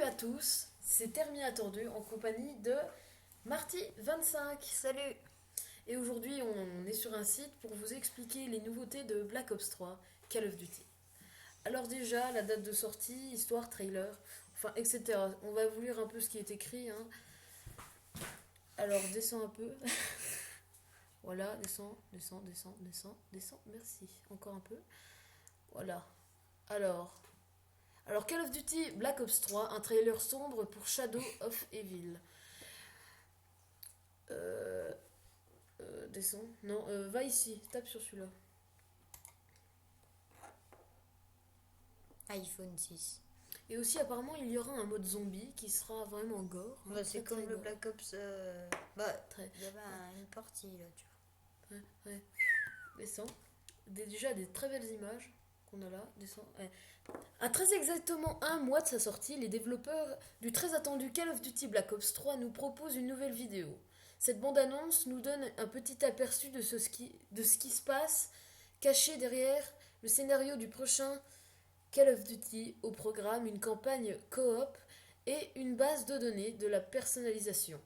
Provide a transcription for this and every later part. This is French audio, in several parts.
Salut à tous, c'est Terminator 2 en compagnie de Marty25. Salut. Et aujourd'hui, on est sur un site pour vous expliquer les nouveautés de Black Ops 3 Call of Duty. Alors déjà, la date de sortie, histoire, trailer, enfin, etc. On va vous lire un peu ce qui est écrit. Alors, descends un peu. Voilà, descends, merci. Encore un peu. Voilà. Alors, Call of Duty Black Ops 3, un trailer sombre pour Shadow of Evil. Euh, Descends. Non, va ici, tape sur celui-là. iPhone 6. Et aussi, apparemment, il y aura un mode zombie qui sera vraiment gore. Bah, c'est très, comme le gore. Black Ops. Très. Il y avait une partie là, tu vois. Ouais. Descends. Déjà, des très belles images qu'on a là. Descends. Ouais. À très exactement un mois de sa sortie, les développeurs du très attendu Call of Duty Black Ops 3 nous proposent une nouvelle vidéo. Cette bande-annonce nous donne un petit aperçu de ce qui se passe caché derrière le scénario du prochain Call of Duty, au programme une campagne coop et une base de données de la personnalisation.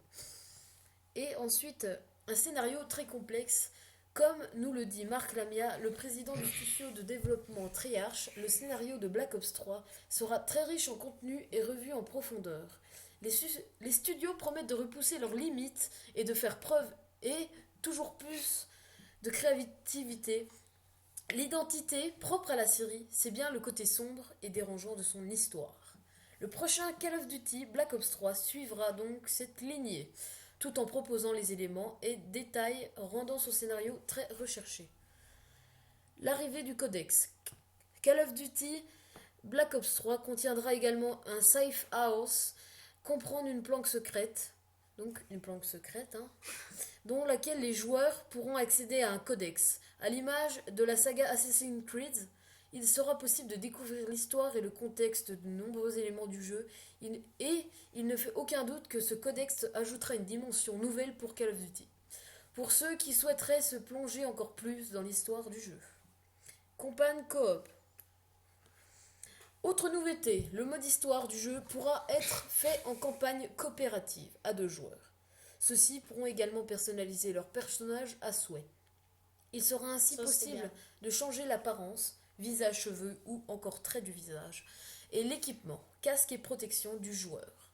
Et ensuite, un scénario très complexe. Comme nous le dit Marc Lamia, le président du studio de développement Triarch, le scénario de Black Ops 3 sera très riche en contenu et revu en profondeur. Les studios promettent de repousser leurs limites et de faire preuve et toujours plus de créativité. L'identité propre à la série, c'est bien le côté sombre et dérangeant de son histoire. Le prochain Call of Duty Black Ops 3 suivra donc cette lignée, tout en proposant les éléments et détails rendant son scénario très recherché. L'arrivée du codex. Call of Duty Black Ops 3 contiendra également un safe house, comprendre une planque secrète, dont laquelle les joueurs pourront accéder à un codex. À l'image de la saga Assassin's Creed, il sera possible de découvrir l'histoire et le contexte de nombreux éléments du jeu, et il ne fait aucun doute que ce codex ajoutera une dimension nouvelle pour Call of Duty, pour ceux qui souhaiteraient se plonger encore plus dans l'histoire du jeu. Campagne coop. Autre nouveauté, le mode histoire du jeu pourra être fait en campagne coopérative à 2 joueurs. Ceux-ci pourront également personnaliser leur personnage à souhait. Il sera ainsi possible de changer l'apparence, visage, cheveux ou encore traits du visage, et l'équipement, casque et protection du joueur.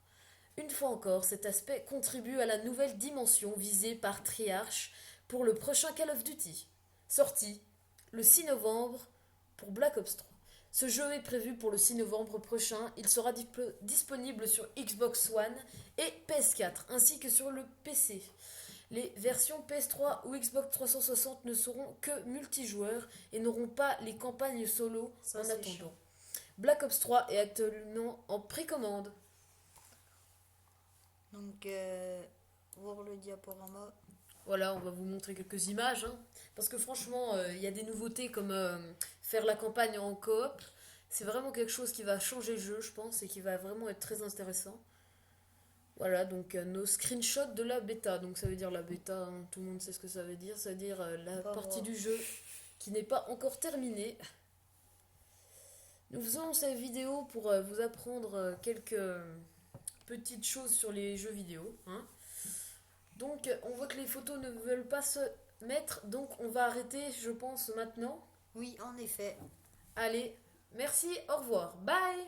Une fois encore, cet aspect contribue à la nouvelle dimension visée par Triarch pour le prochain Call of Duty, sorti le 6 novembre pour Black Ops 3. Ce jeu est prévu pour le 6 novembre prochain. Il sera disponible sur Xbox One et PS4, ainsi que sur le PC. Les versions PS3 ou Xbox 360 ne seront que multijoueurs et n'auront pas les campagnes solo en attendant. Chiant. Black Ops 3 est actuellement en précommande. Donc, voir le diaporama. Voilà, on va vous montrer quelques images. Parce que franchement, il y a des nouveautés comme faire la campagne en coop. C'est vraiment quelque chose qui va changer le jeu, je pense, et qui va vraiment être très intéressant. Voilà, donc nos screenshots de la bêta. Donc ça veut dire la bêta, tout le monde sait ce que ça veut dire. Ça veut dire la partie du jeu qui n'est pas encore terminée. Nous faisons cette vidéo pour vous apprendre quelques petites choses sur les jeux vidéo. Donc on voit que les photos ne veulent pas se mettre, donc on va arrêter, je pense, maintenant. Oui, en effet. Allez, merci, au revoir, bye.